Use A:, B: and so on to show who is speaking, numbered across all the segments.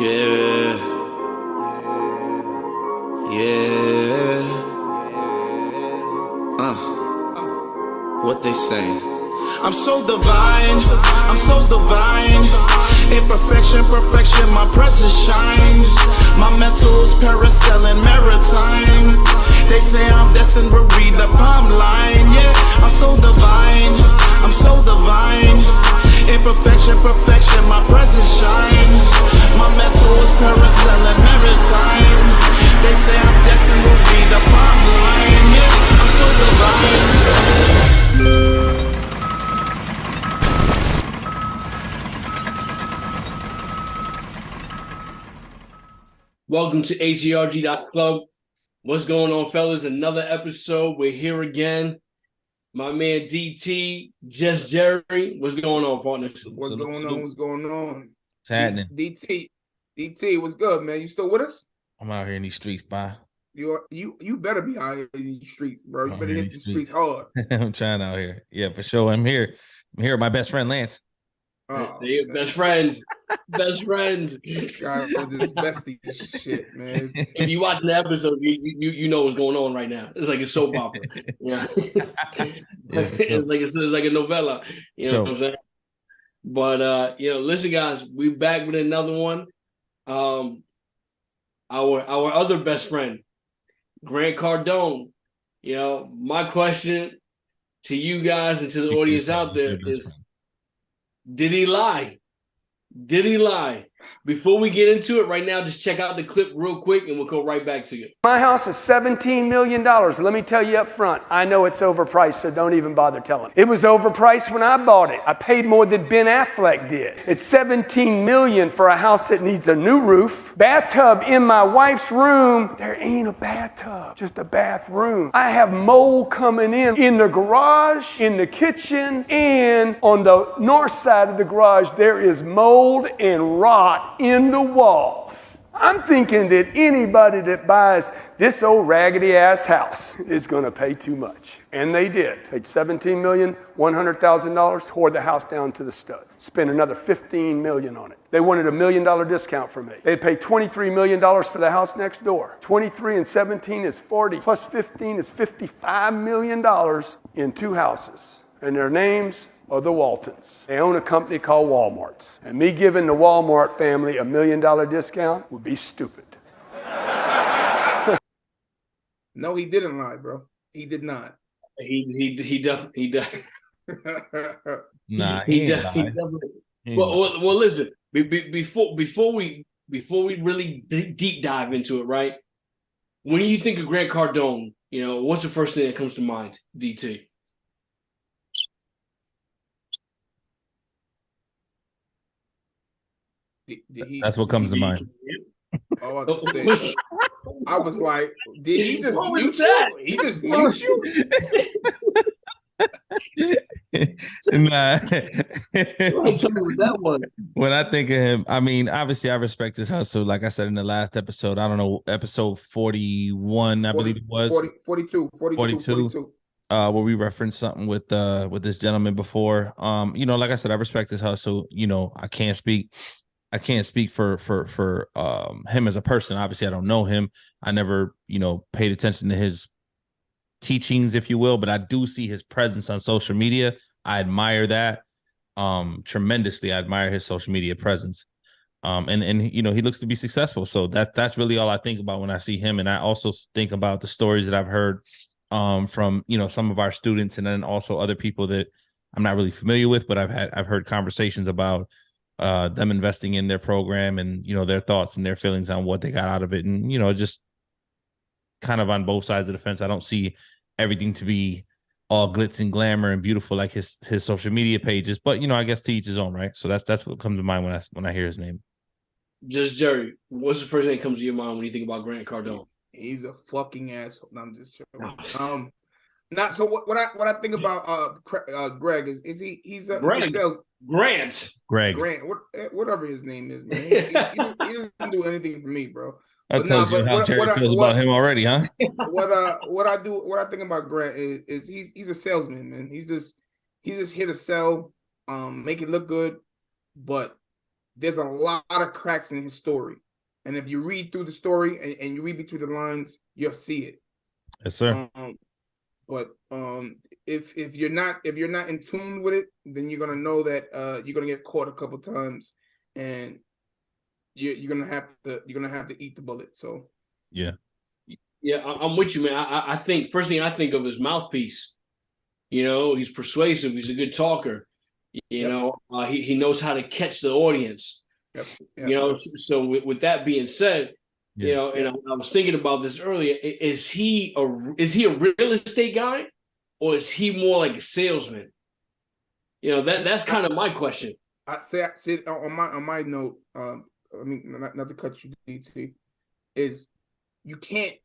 A: Yeah, yeah. What they say? I'm so divine, I'm so divine. Imperfection, perfection, my presence shines. My mental's parasailing maritime. They say I'm destined to read the palm line. Yeah, I'm so divine, I'm so divine. Imperfection, perfection, my presence shines. My mental is parasailing maritime. They say I'm destined to read the palm line. Yeah, I'm so divine.
B: Welcome to H.G.R.G.club. What's going on, fellas? Another episode. We're here again. My man DT, Just Jerry. What's going on, partner?
C: What's going on? What's going on?
D: What's happening?
C: DT, what's good, man? You still with us?
D: I'm out here in these streets, bye.
C: You better be out here in these streets, bro. You better hit the streets hard.
D: I'm trying out here. Yeah, for sure. I'm here. I'm here with my best friend Lance.
B: Oh, best friends. Best friends.
C: This guy with this bestie shit, man.
B: If you watch the episode, you know what's going on right now. It's like a soap opera. Yeah. It's like a novella. You know what I'm saying? But listen, guys, we're back with another one. Our other best friend, Grant Cardone. You know, my question to you guys and to the audience out there is, did he lie? Did he lie? Before we get into it right now, just check out the clip real quick and we'll go right back to you.
E: My house is $17 million. Let me tell you up front, I know it's overpriced, so don't even bother telling. It was overpriced when I bought it. I paid more than Ben Affleck did. It's $17 million for a house that needs a new roof. Bathtub in my wife's room. There ain't a bathtub, just a bathroom. I have mold coming in the garage, in the kitchen, and on the north side of the garage, there is mold and rot in the walls. I'm thinking that anybody that buys this old raggedy ass house is going to pay too much. And they did. Paid $17,100,000, tore the house down to the studs. Spent another $15 million on it. They wanted $1 million discount from me. They paid $23 million for the house next door. 23 and 17 is 40, plus 15 is $55 million in two houses. And their names are the Waltons. They own a company called Walmart's. And me giving the Walmart family $1 million discount would be stupid.
C: No, he didn't lie, bro. He did not.
B: He definitely.
D: Nah,
B: he definitely. Well, listen. Before we really deep dive into it, right? When you think of Grant Cardone, you know, what's the first thing that comes to mind, DT?
D: That's what comes to mind.
C: I was like, did he just mute you? He just mute you?
D: Nah.
B: Tell me what that was.
D: When I think of him, I mean, obviously I respect his hustle. Like I said in the last episode, I don't know, episode 41, I believe it was.
C: 42.
D: Where we referenced something with this gentleman before. Like I said, I respect his hustle. You know, I can't speak for him as a person. Obviously, I don't know him. I never, paid attention to his teachings, if you will, but I do see his presence on social media. I admire that tremendously. I admire his social media presence. And he looks to be successful. So that's really all I think about when I see him. And I also think about the stories that I've heard from, some of our students, and then also other people that I'm not really familiar with, but I've heard conversations about them investing in their program and, their thoughts and their feelings on what they got out of it. And, just kind of on both sides of the fence. I don't see everything to be all glitz and glamour and beautiful like his social media pages, but, I guess to each his own, right? So that's what comes to mind when I hear his name.
B: Just Jerry, what's the first thing that comes to your mind when you think about Grant Cardone?
C: He's a fucking asshole. No, I'm just joking. Not so. What I think about Greg is he's a sales.
B: Grant.
C: Whatever his name is, man. He doesn't do anything for me, bro.
D: I told you how Jerry feels about him already, huh?
C: What I think about Grant is he's a salesman, man. He's just here to sell, make it look good, but there's a lot of cracks in his story. And if you read through the story and you read between the lines, you'll see it.
D: Yes, sir.
C: But if you're not in tune with it, then you're gonna know that you're gonna get caught a couple times, and you're gonna have to eat the bullet. So
B: yeah, I'm with you, man. I think first thing I think of is mouthpiece. You know, he's persuasive. He's a good talker. You know, he knows how to catch the audience. You know, so with that being said, you know, and I was thinking about this earlier. Is he a real estate guy, or is he more like a salesman? You know, that's kind of my question.
C: I say on my note. I mean, not to cut you, DT, is you can't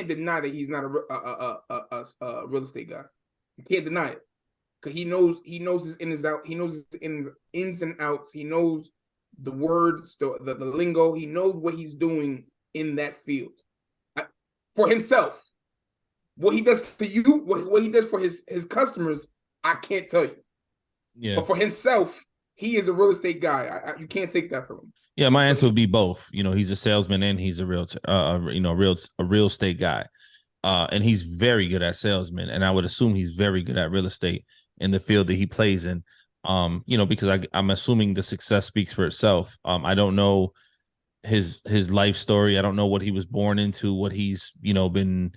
C: deny that he's not a real estate guy. You can't deny it, because he knows his ins and outs. He knows his ins and outs. He knows the words, the lingo. He knows what he's doing in that field for himself. What he does to you, what he does for his customers, I can't tell you. Yeah. But for himself, he is a real estate guy. You can't take that from him.
D: Yeah, my answer would be both. You know, he's a salesman and he's a real estate guy. And he's very good at salesman, and I would assume he's very good at real estate in the field that he plays in. You know, because I'm assuming the success speaks for itself. I don't know his life story. I don't know what he was born into, what he's, you know, been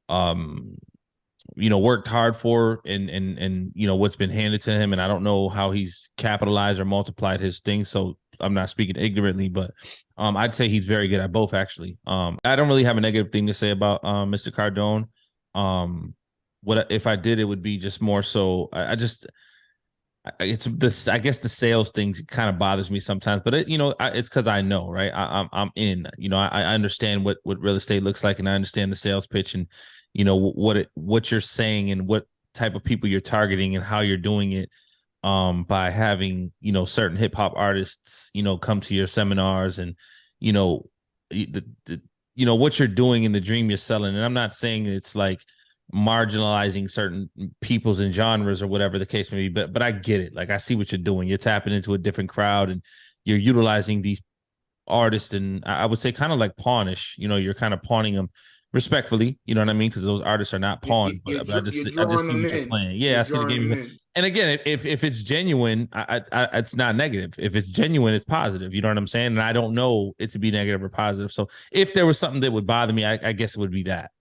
D: worked hard for, and you know, what's been handed to him. And I don't know how he's capitalized or multiplied his things. So I'm not speaking ignorantly, but I'd say he's very good at both, actually. I don't really have a negative thing to say about Mr. Cardone. What if I did, it would be just more so it's this, I guess the sales things kind of bothers me sometimes, but it's because I know, right? I'm in, you know, I understand what real estate looks like, and I understand the sales pitch, and you know what you're saying and what type of people you're targeting and how you're doing it. By having, you know, certain hip hop artists, you know, come to your seminars, and, you know, what you're doing in the dream you're selling. And I'm not saying it's like marginalizing certain peoples and genres or whatever the case may be, but I get it. Like, I see what you're doing. You're tapping into a different crowd, and you're utilizing these artists, and I would say kind of like pawnish. You know, you're kind of pawning them respectfly. You know what I mean? Because those artists are not pawned.
C: You're
D: I just
C: see
D: what you're playing. Yeah, I see the game. And again, if it's genuine, it's not negative. If it's genuine, it's positive. You know what I'm saying? And I don't know it to be negative or positive. So if there was something that would bother me, I guess it would be that.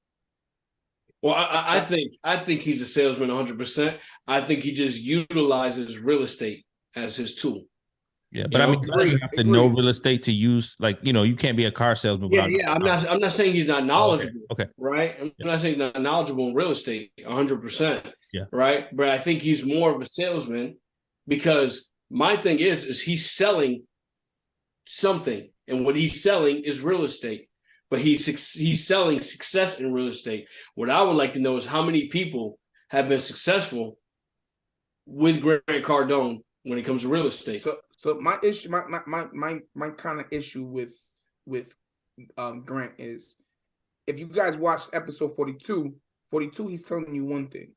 B: Well, I think he's a salesman 100%. I think he just utilizes real estate as his tool.
D: Yeah, but I mean, you have to know real estate to use, like, you know, you can't be a car salesman.
B: Yeah. I'm not saying he's not knowledgeable.
D: Okay.
B: Right. I'm not saying he's not knowledgeable in real estate 100%.
D: Yeah.
B: Right. But I think he's more of a salesman, because my thing is he's selling something, and what he's selling is real estate. But he's selling success in real estate. What I would like to know is how many people have been successful with Grant Cardone when it comes to real estate.
C: So my issue, my kind of issue with Grant is, if you guys watched episode 42, he's telling you one thing,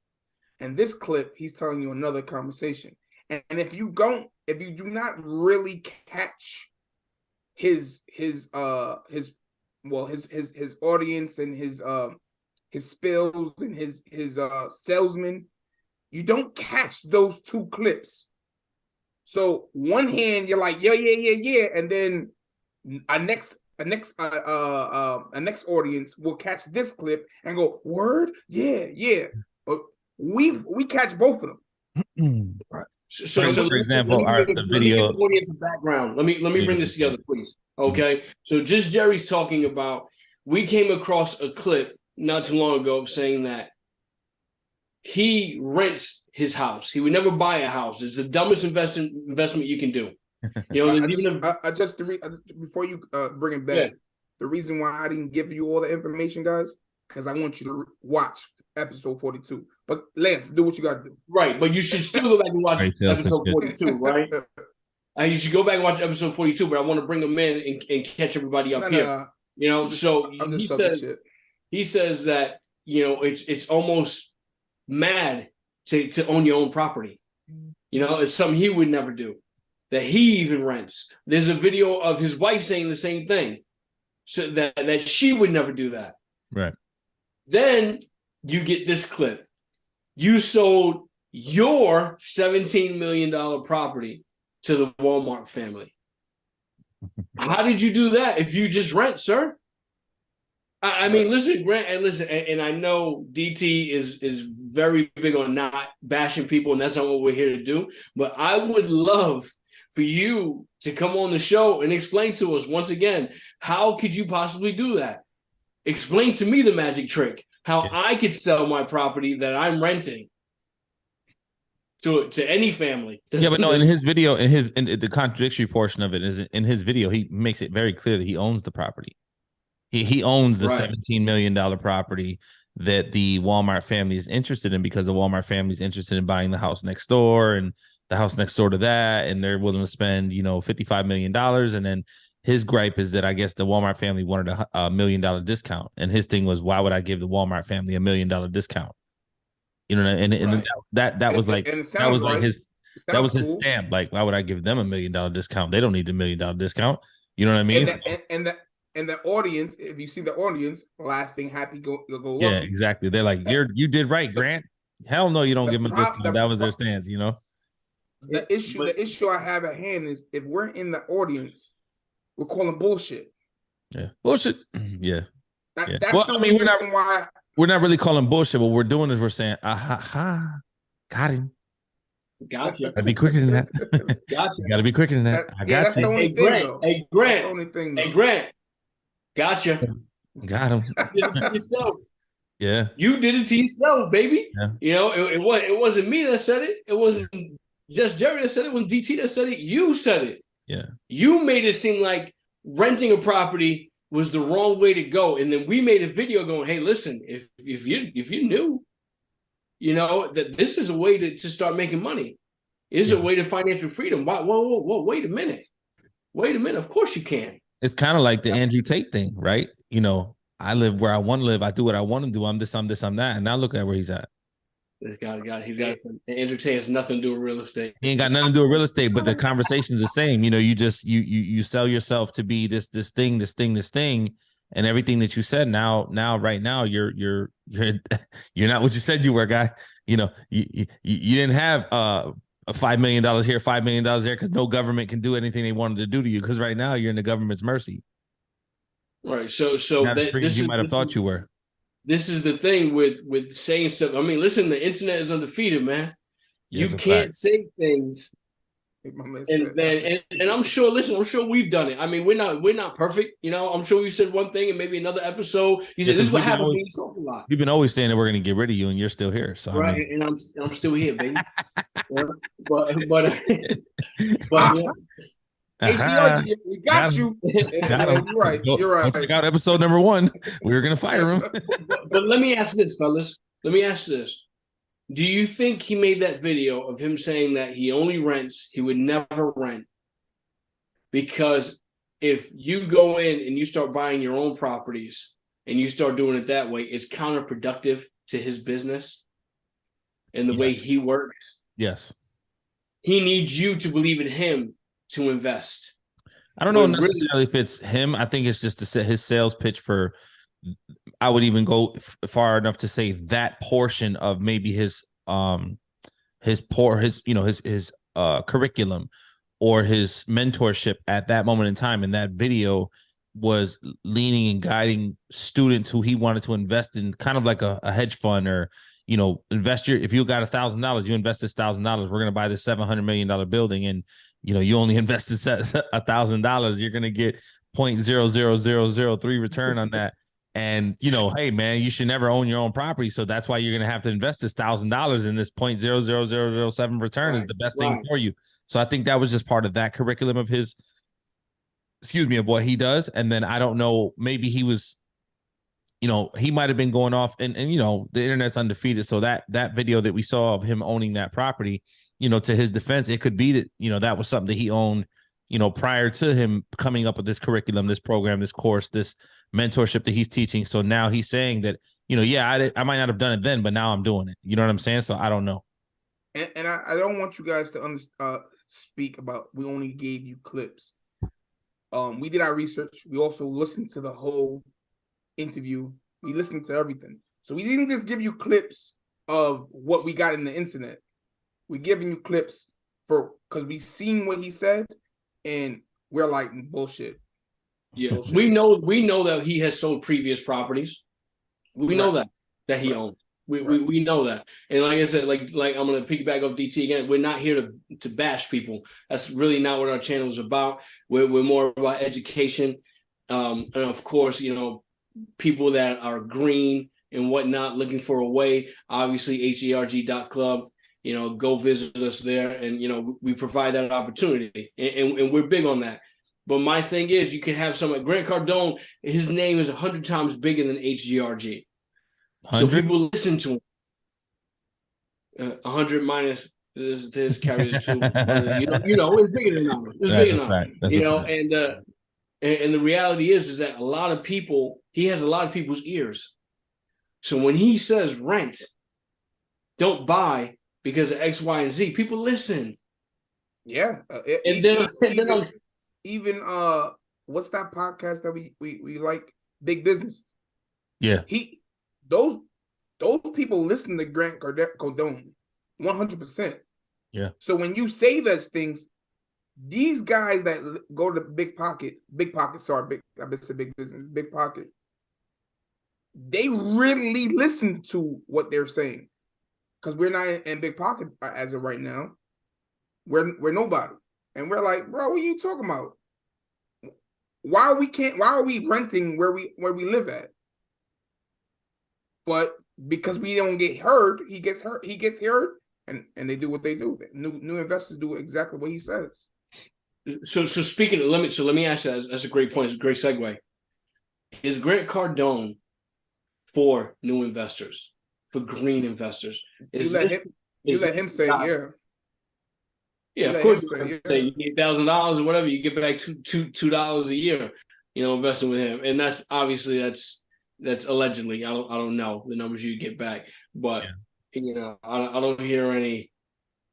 C: and this clip he's telling you another conversation. And if you do not really catch his audience and his spills and his salesman, you don't catch those two clips. So one hand you're like, yeah, and then a next audience will catch this clip and go, word, yeah. But we catch both of them.
B: Right. So
D: for example, the video
B: audience background. Let me bring this together, please. Okay. So just Jerry's talking about, we came across a clip not too long ago saying that he rents his house. He would never buy a house. It's the dumbest investment you can do. You know,
C: before you bring it back, the reason why I didn't give you all the information, guys, because I want you to watch episode 42. But Lance, do what you got to do.
B: Right, but you should still go back and watch episode 42, right? You should go back and watch episode 42, but I want to bring them in and catch everybody up here. You know, so he says that, you know, it's almost mad to own your own property. You know, it's something he would never do. that he even rents. There's a video of his wife saying the same thing, so that she would never do that.
D: Right.
B: Then you get this clip. You sold your $17 million property to the Walmart family. How did you do that if you just rent, sir? I mean, listen, Grant, and I know DT is very big on not bashing people, and that's not what we're here to do. But I would love for you to come on the show and explain to us once again, how could you possibly do that? Explain to me the magic trick, how I could sell my property that I'm renting to any family.
D: Yeah, but no, in his video, in the contradictory portion of it is in his video, he makes it very clear that he owns the property. He owns the $17 million property that the Walmart family is interested in, because the Walmart family is interested in buying the house next door and the house next door to that, and they're willing to spend, $55 million. And then his gripe is that I guess the Walmart family wanted a $1 million discount, and his thing was, why would I give the Walmart family $1 million discount? And that was like his stamp. Like, why would I give them $1 million discount? They don't need the $1 million discount. You know what I mean?
C: And the audience, if you see the audience laughing, happy, go lucky.
D: Yeah, exactly. They're like, you did right, Grant. Hell no, you don't give them a discount. That was their stance,
C: The issue I have at hand is, if we're in the audience, we're calling bullshit.
D: Yeah, bullshit. Yeah.
C: That's the reason why
D: we're not really calling bullshit. What we're doing is we're saying, got him.
B: Gotcha.
D: Gotta be quicker than that.
B: Gotcha.
D: You gotta be quicker than that. I got
C: that's
D: you.
C: The only thing, though.
B: Hey, Grant. Gotcha.
D: Got him.
B: You did it to yourself.
D: Yeah.
B: You did it to yourself, baby.
D: Yeah.
B: It wasn't me that said it. It wasn't just Jerry that said it. It was DT that said it. You said it.
D: Yeah.
B: You made it seem like renting a property was the wrong way to go, and then we made a video going, "Hey, listen, if you knew, that this is a way to start making money. Is a way to financial freedom. Whoa, wait a minute. Of course you can."
D: It's kind of like the Andrew Tate thing, right? I live where I want to live. I do what I want to do. I'm this, I'm that. And now look at where he's at.
B: This guy, he's got some. Andrew Tate has nothing to do with real estate.
D: He ain't got nothing to do with real estate, but the conversation's the same. You sell yourself to be this thing, and everything that you said. Now, right now, you're not what you said you were, guy. You didn't have $5 million here, $5 million there, because no government can do anything they wanted to do to you. Because right now you're in the government's mercy.
B: Right. So
D: you might have thought you were.
B: This is the thing with saying stuff. I mean, listen, the internet is undefeated, man.
D: Yes,
B: you can't say things. And I'm sure. Listen, I'm sure we've done it. I mean, we're not perfect. I'm sure we said one thing, and maybe another episode you said this is what happened when you talk a lot.
D: You've been always saying that we're going to get rid of you, and you're still here. So
B: right, and I'm still here, baby. but
C: H.G.R.G, we got you. You're right.
D: Check out episode number 1. We were going to fire him.
B: But let me ask this, fellas. Let me ask this. Do you think he made that video of him saying that he only rents, he would never rent? Because if you go in and you start buying your own properties and you start doing it that way, it's counterproductive to his business and the way he works.
D: Yes.
B: He needs you to believe in him to invest.
D: I don't know necessarily if it's him. I think it's just to set his sales pitch for. I would even go far enough to say that portion of maybe his curriculum or his mentorship at that moment in time in that video was leaning and guiding students who he wanted to invest in, kind of like a hedge fund, or if you got $1,000, you invest this $1,000, we're going to buy this $700 million building, and you only invested $1,000, you're going to get 0.00003 return on that. And hey man, you should never own your own property, so that's why you're going to have to invest this $1,000 in this 0.00007 return is the best thing for you. So I think that was just part of that curriculum of his, of what he does. And then I don't know, maybe he was, he might have been going off, and the internet's undefeated. So that video that we saw of him owning that property, to his defense, it could be that that was something that he owned prior to him coming up with this curriculum, this program, this course, this mentorship that he's teaching. So now he's saying that, I might not have done it then, but now I'm doing it. You know what I'm saying? So I don't know.
C: And I don't want you guys to speak about. We only gave you clips. We did our research. We also listened to the whole interview. We listened to everything. So we didn't just give you clips of what we got in the internet. We're giving you clips because we seen what he said, and we're like, bullshit.
B: Yeah,
C: bullshit.
B: we know that he has sold previous properties. We know that he owned. We know that. And like I said, like I'm gonna piggyback off DT again. We're not here to bash people. That's really not what our channel is about. We're more about education. And of course, people that are green and whatnot, looking for a way. Obviously, H.G.R.G.club. Go visit us there, and we provide that opportunity, and we're big on that. But my thing is, you can have someone, Grant Cardone, his name is 100 times bigger than H.G.R.G. So people listen to him. 100 minus his carry the two. It's bigger than numbers. It's bigger than numbers. And the reality is that he has a lot of people's ears. So when he says rent, don't buy because of X, Y, and Z, people listen.
C: Yeah. Even what's that podcast that we like? Big Business.
D: Yeah.
C: Those people listen to Grant Cardone 100%.
D: Yeah.
C: So when you say those things, these guys that go to Big Pocket, Big Business, Big Pocket, they really listen to what they're saying. Because we're not in Big Pocket as of right now. We're nobody. And we're like, bro, what are you talking about? Why are we renting where we live at? But because we don't get heard, he gets heard, and they do what they do. New investors do exactly what he says.
B: So speaking of limits, let me ask you, that's a great point. It's a great segue. Is Grant Cardone for new investors, for green investors?
C: You let him say, yeah.
B: Yeah, of course. You need $1,000 or whatever, you get back $2 a year, investing with him, and that's obviously that's allegedly. I don't know the numbers you get back, but I don't hear any.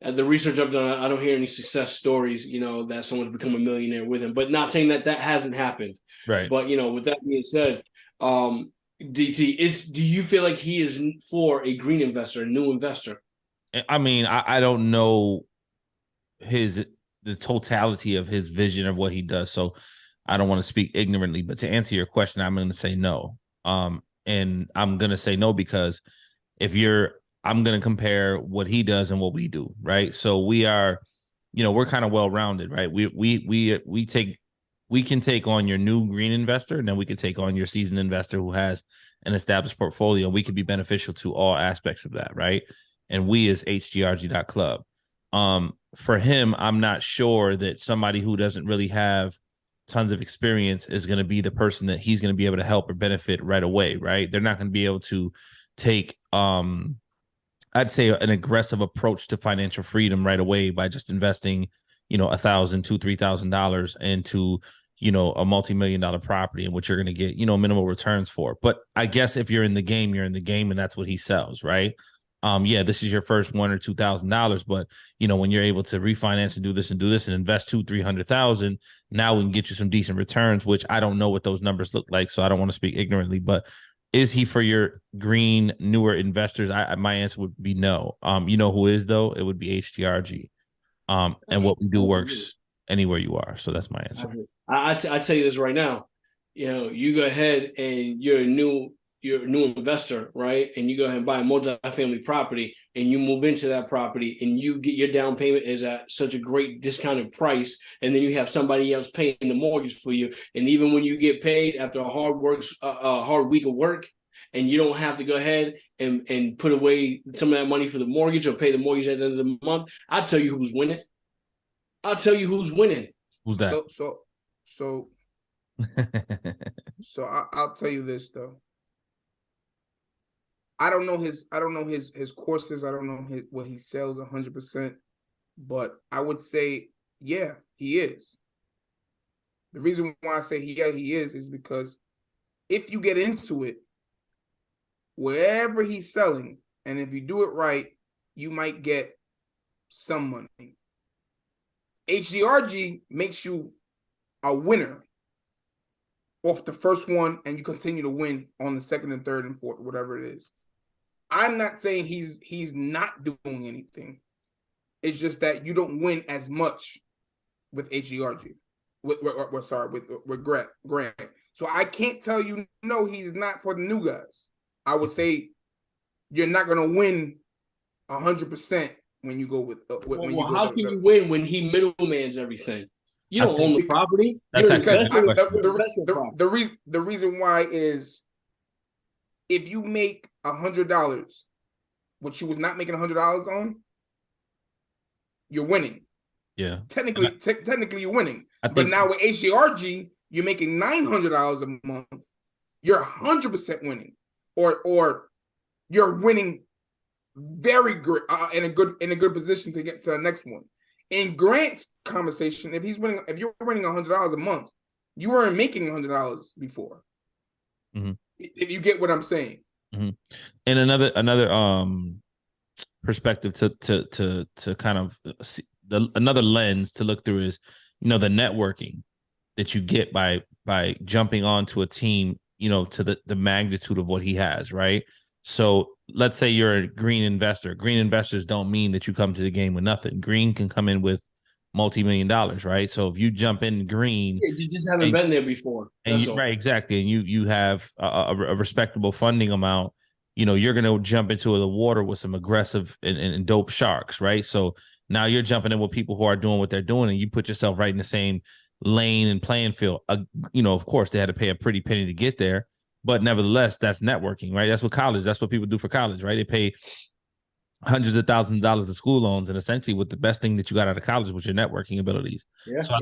B: The research I've done, I don't hear any success stories. That someone's become a millionaire with him, but not saying that hasn't happened.
D: Right.
B: But with that being said, DT, do you feel like he is for a green investor, a new investor?
D: I mean, I don't know the totality of his vision of what he does, so I don't want to speak ignorantly. But to answer your question, I'm going to say no. And I'm going to say no because I'm going to compare what he does and what we do, right? So we are, we're kind of well-rounded, right? We can take on your new green investor, and then we can take on your seasoned investor who has an established portfolio. We could be beneficial to all aspects of that, right? And we as H.G.R.G.club. For him, I'm not sure that somebody who doesn't really have tons of experience is going to be the person that he's going to be able to help or benefit right away, right? They're not going to be able to take, I'd say, an aggressive approach to financial freedom right away by just investing, $1,000, $2,000, $3,000 into, a multi-million-dollar property in which you're going to get, minimal returns for. But I guess if you're in the game, you're in the game, and that's what he sells, right? This is your first $1,000 or $2,000, but when you're able to refinance and do this and invest $200,000-$300,000, now we can get you some decent returns, which I don't know what those numbers look like, so I don't want to speak ignorantly. But is he for your green newer investors? My answer would be no. Who is though? It would be H.G.R.G. And what we do works anywhere you are. So that's my answer.
B: I tell you this right now. You go ahead and you're a new investor, right? And you go ahead and buy a multifamily property, and you move into that property, and you get your down payment is at such a great discounted price, and then you have somebody else paying the mortgage for you. And even when you get paid after a hard week of work, and you don't have to go ahead and put away some of that money for the mortgage or pay the mortgage at the end of the month, I'll tell you who's winning.
D: Who's that?
C: So I'll tell you this though. I don't know his courses. I don't know what he sells 100%, but I would say, yeah, he is. The reason why I say he is because if you get into it, wherever he's selling, and if you do it right, you might get some money. H.G.R.G makes you a winner off the first one, and you continue to win on the second and third and fourth, whatever it is. I'm not saying he's not doing anything. It's just that you don't win as much with H.G.R.G. With Grant. So I can't tell you no, he's not for the new guys. I would say you're not going to win 100% when you go with.
B: How can you win when he middlemans everything? You don't own the property.
D: That's
B: You're
D: actually
C: the reason why is if you make $100, which you was not making $100 on, you're winning.
D: Yeah.
C: Technically you're winning. But now with H.G.R.G, you're making $900 a month. You're 100% winning, or you're winning very good in a good position to get to the next one. In Grant's conversation, if you're winning $100 a month, you weren't making $100 before.
D: Mm-hmm.
C: If you get what I'm saying.
D: Mm-hmm. And another perspective to kind of see another lens to look through is, the networking that you get by jumping onto a team, to the magnitude of what he has, right? So let's say you're a green investor. Green investors don't mean that you come to the game with nothing. Green can come in with multi-million dollars, right? So if you jump in green,
B: you just haven't been there before.
D: Right, exactly. And you have a respectable funding amount. You're going to jump into the water with some aggressive and dope sharks, right? So now you're jumping in with people who are doing what they're doing, and you put yourself right in the same lane and playing field. Of course, they had to pay a pretty penny to get there, but nevertheless, that's networking, right? That's what people do for college, right? They pay hundreds of thousands of dollars of school loans, and essentially, what the best thing that you got out of college was your networking abilities.
B: Yeah,
D: so I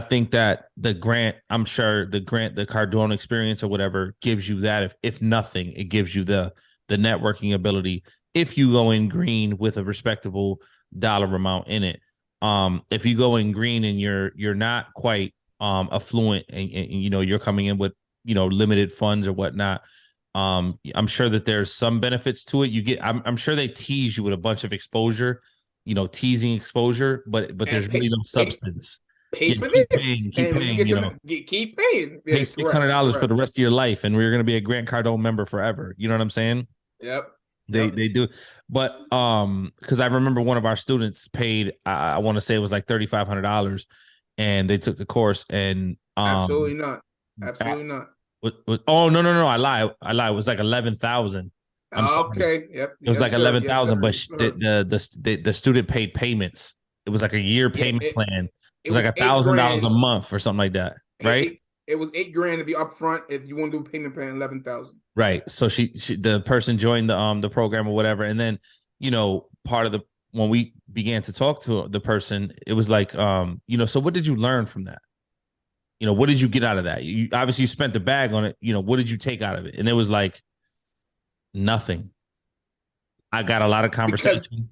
D: think that the Cardone experience or whatever gives you that. If nothing, it gives you the networking ability. If you go in green with a respectable dollar amount in it, if you go in green and you're not quite affluent and you're coming in with limited funds or whatnot, I'm sure that there's some benefits to it. I'm sure they tease you with a bunch of exposure, teasing exposure, but there's really no substance.
C: Pay for this. Keep paying.
D: Pay $600 for the rest of your life, and we're going to be a Grant Cardone member forever. You know what I'm saying?
C: Yep.
D: They do, but because I remember one of our students paid, I want to say it was like $3,500, and they took the course, and
C: absolutely not.
D: Oh no! I lie. It was like 11,000.
C: Okay. Yep.
D: It was like 11,000, but the student paid payments. It was like a year payment plan. It was like $1,000 a month or something like that, right?
C: It was $8,000 if you upfront. If you want to do a payment plan, 11,000.
D: Right. So she the person joined the program or whatever, and then part of when we began to talk to the person, it was like so what did you learn from that? What did you get out of that? You obviously you spent the bag on it. What did you take out of it? And it was like nothing. I got a lot of conversation.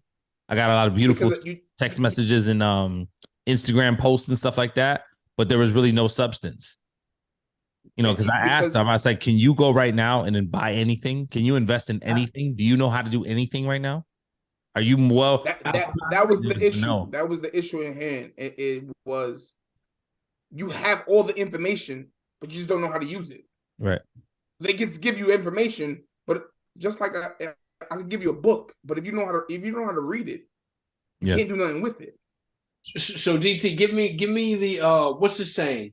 D: I got a lot of beautiful text messages and Instagram posts and stuff like that, but there was really no substance. Because I asked him, I was like, can you go right now and then buy anything? Can you invest in anything? Do you know how to do anything right now? Are you
C: that was the issue. No. That was the issue in hand. It was you have all the information, but you just don't know how to use it.
D: Right.
C: They just give you information, but just like I could give you a book, but if you know how to read it, you can't do nothing with it.
B: So DT, give me the what's the saying?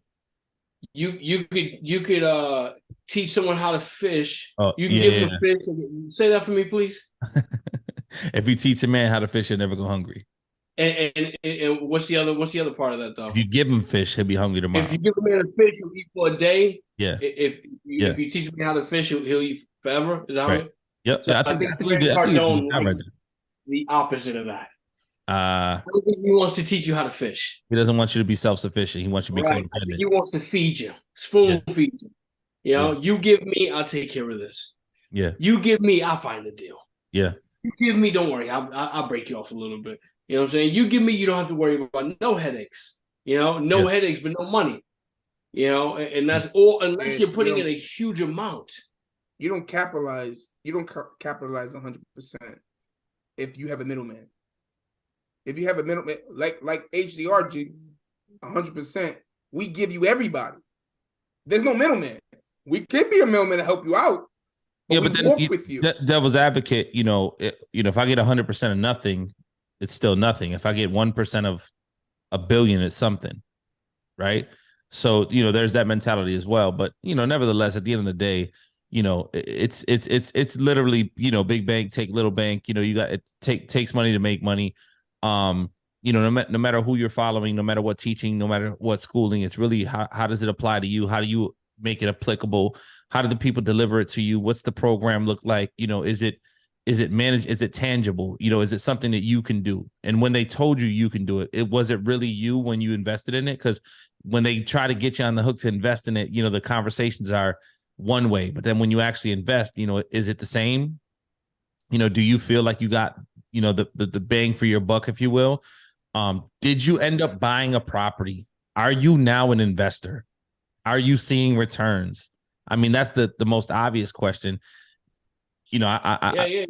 B: You could teach someone how to fish. You can give them a fish. Say that for me, please.
D: If you teach a man how to fish, he'll never go hungry.
B: And what's the other part of that though?
D: If you give him fish, he'll be hungry tomorrow.
B: If you give a man a fish, he'll eat for a day.
D: Yeah.
B: If you teach him how to fish, he'll eat forever. Is that right?
D: Yep.
B: So I think Cardone likes the opposite of that. I don't think he wants to teach you how to fish.
D: He doesn't want you to be self-sufficient. He wants you to be codependent.
B: He wants to feed you, spoon feed you. You give me, I'll take care of this.
D: Yeah.
B: You give me, I'll find a deal.
D: Yeah.
B: You give me, don't worry, I'll break you off a little bit. You know what I'm saying? You give me, you don't have to worry about no headaches. No headaches, but no money. And that's all unless you're putting in a huge amount.
C: You don't capitalize 100% if you have a middleman. if you have a middleman like H.G.R.G, 100%, we give you everybody. There's no middleman. We could be a middleman to help you out. But then work with you.
D: Devil's advocate, if I get 100% of nothing, it's still nothing. If I get 1% of $1 billion, it's something, right? So there's that mentality as well. But nevertheless, at the end of the day, it's literally big bank take little bank. You got it takes money to make money. No matter who you're following, no matter what teaching, no matter what schooling, it's really how does it apply to you? How do you make it applicable? How do the people deliver it to you? What's the program look like? Is it managed? Is it tangible? Is it something that you can do? And when they told you can do it, was it really you when you invested in it? Because when they try to get you on the hook to invest in it, the conversations are one way. But then when you actually invest, is it the same? Do you feel like you got, the bang for your buck, if you will? Did you end up buying a property? Are you now an investor? Are you seeing returns? I mean, that's the most obvious question.
B: They're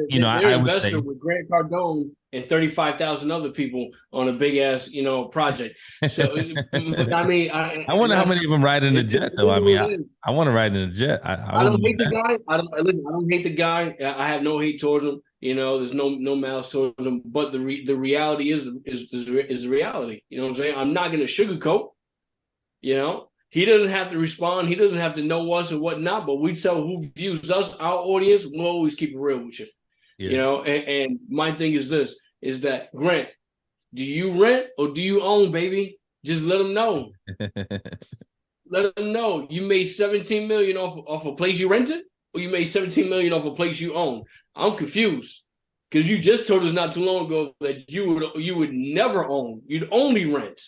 B: investor with Grant Cardone and 35,000 other people on a big ass, project. So, I mean, I
D: wonder how many of them ride in a jet, though. I mean, I want to ride in a jet.
B: I don't hate the guy. I don't hate the guy. I have no hate towards him. There's no malice towards him. But the reality is the reality. You know what I'm saying? I'm not going to sugarcoat. He doesn't have to respond. He doesn't have to know us and whatnot. But we tell who views us, our audience. We'll always keep it real with you. Yeah. And my thing is this: is that Grant, do you rent or do you own, baby? Just let them know. Let them know you made $17 million off a place you rented, or you made $17 million off a place you own. I'm confused because you just told us not too long ago that you would never own. You'd only rent.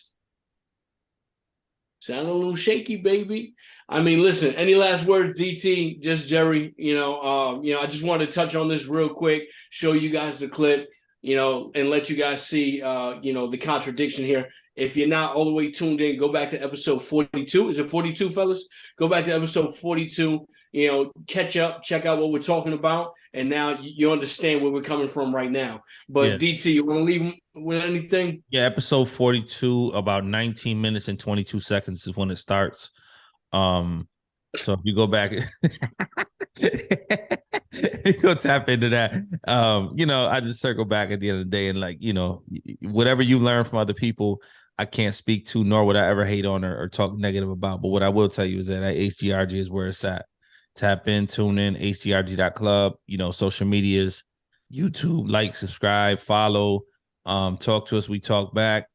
B: Sound a little shaky, baby. I mean, listen, any last words, DT? Just Jerry, I just wanted to touch on this real quick, show you guys the clip, and let you guys see, the contradiction here. If you're not all the way tuned in, go back to episode 42. Is it 42, fellas? Go back to episode 42, catch up, check out what we're talking about. And now you understand where we're coming from right now. But yeah. DT, you want to leave with anything?
D: Yeah, episode 42, about 19 minutes and 22 seconds is when it starts. So if you go back, you go tap into that. I just circle back at the end of the day and whatever you learn from other people, I can't speak to, nor would I ever hate on or talk negative about. But what I will tell you is that H.G.R.G is where it's at. Tap in, tune in, HGRG.club, social medias, YouTube, like, subscribe, follow, talk to us. We talk back.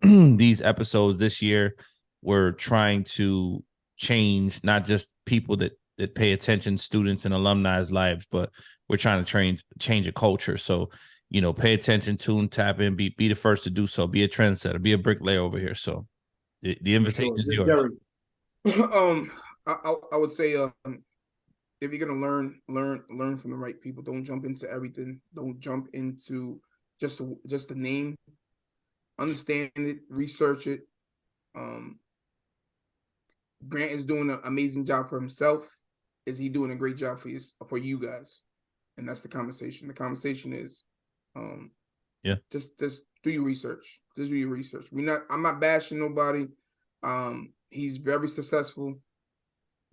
D: These episodes this year, we're trying to change not just people that pay attention, students and alumni's lives, but we're trying to change a culture. So, pay attention, tune, tap in, be the first to do so. Be a trendsetter, be a bricklayer over here. So the invitation is yours.
C: I would say if you're gonna learn from the right people, don't jump into everything. Don't jump into just the name. Understand it, research it. Grant is doing an amazing job for himself. Is he doing a great job for you guys? And that's the conversation. The conversation is, just do your research. Just do your research. I'm not bashing nobody. He's very successful.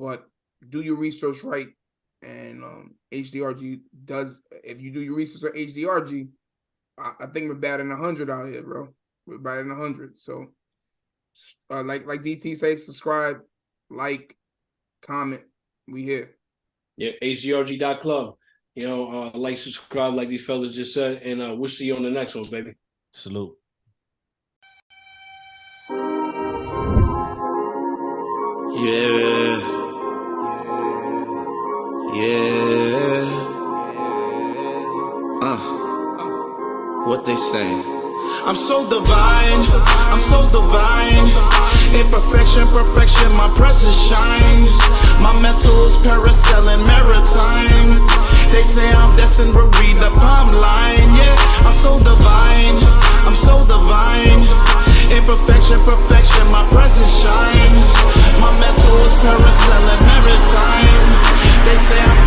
C: But do your research right, and H.G.R.G does. If you do your research on H.G.R.G, I think we're batting 100 out here, bro. We're batting 100. So, like DT say, subscribe, like, comment. We here.
B: Yeah, HGRG.club. Like, subscribe, like these fellas just said, and we'll see you on the next one, baby.
D: Salute.
A: Yeah. What they say? I'm so divine. I'm so divine. Imperfection, perfection, my presence shines. My mental's parasailing maritime. They say I'm destined to read the palm line. Yeah, I'm so divine. I'm so divine. Imperfection, perfection, my presence shines. My mental's parasailing maritime. They say I'm